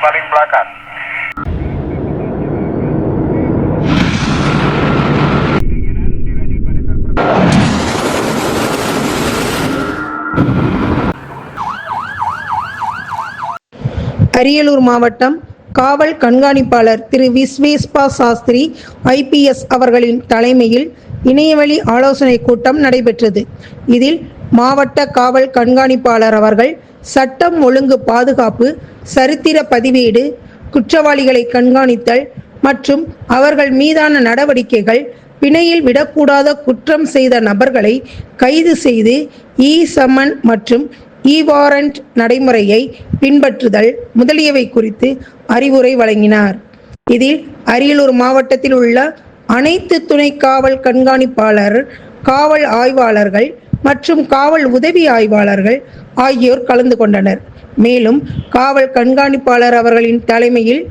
paling belakang. Ariyalur மாவட்டம் காவல் கண்காணிப்பாளர் திரு விஸ்வேஸ்பா சாஸ்திரி IPS அவர்களின் தலைமையில் இணையவழி ஆலோசனை கூட்டம் நடைபெற்றது. இதில் மாவட்ட காவல் கண்காணிப்பாளர் அவர்கள் சட்டம் ஒழுங்கு பாதுகாப்பு, சரித்திர பதிவேடு, குற்றவாளிகளை கண்காணித்தல் மற்றும் அவர்கள் மீதான நடவடிக்கைகள், பிணையில் விடக்கூடாத குற்றம் செய்த நபர்களை கைது செய்து சம்மன் மற்றும் வாரண்ட் நடைமுறையை பின்பற்றுதல் முதலியவை குறித்து அறிவுரை வழங்கினார். இதில் அரியலூர் மாவட்டத்தில் உள்ள அனைத்து துணை காவல் கண்காணிப்பாளர், காவல் ஆய்வாளர்கள் மற்றும் காவல் உதவி ஆய்வாளர்கள் ஆகியோர் கலந்து கொண்டனர். மேலும் காவல் கண்காணிப்பாளர் அவர்களின் தலைமையில்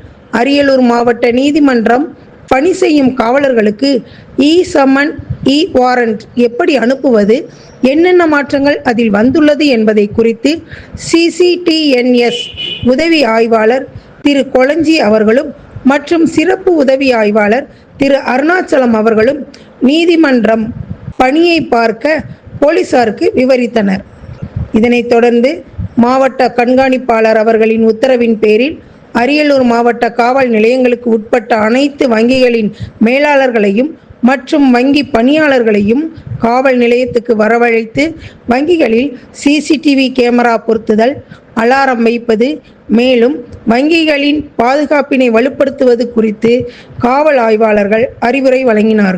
அரியலூர் மாவட்ட நீதிமன்றம் பணி செய்யும் காவலர்களுக்கு சம்மன், வாரண்ட் எப்படி அனுப்புவது, என்னென்ன மாற்றங்கள் அதில் வந்துள்ளது என்பதை குறித்து CCTNS உதவி ஆய்வாளர் திரு கொளஞ்சி அவர்களும் மற்றும் சிறப்பு உதவி ஆய்வாளர் திரு அருணாச்சலம் அவர்களும் நீதிமன்றம் பணியை பார்க்க போலீசாருக்கு விவரித்தனர். இதனைத் தொடர்ந்து மாவட்ட கண்காணிப்பாளர் அவர்களின் உத்தரவின் பேரில் அரியலூர் மாவட்ட காவல் நிலையங்களுக்கு உட்பட்ட அனைத்து வங்கிகளின் மேலாளர்களையும் மற்றும் வங்கி பணியாளர்களையும் காவல் நிலையத்துக்கு வரவழைத்து வங்கிகளில் CCTV கேமரா பொருத்துதல், அலாரம் வைப்பது, மேலும் வங்கிகளின் பாதுகாப்பினை வலுப்படுத்துவது குறித்து காவல் ஆய்வாளர்கள் அறிவுரை வழங்கினார்கள்.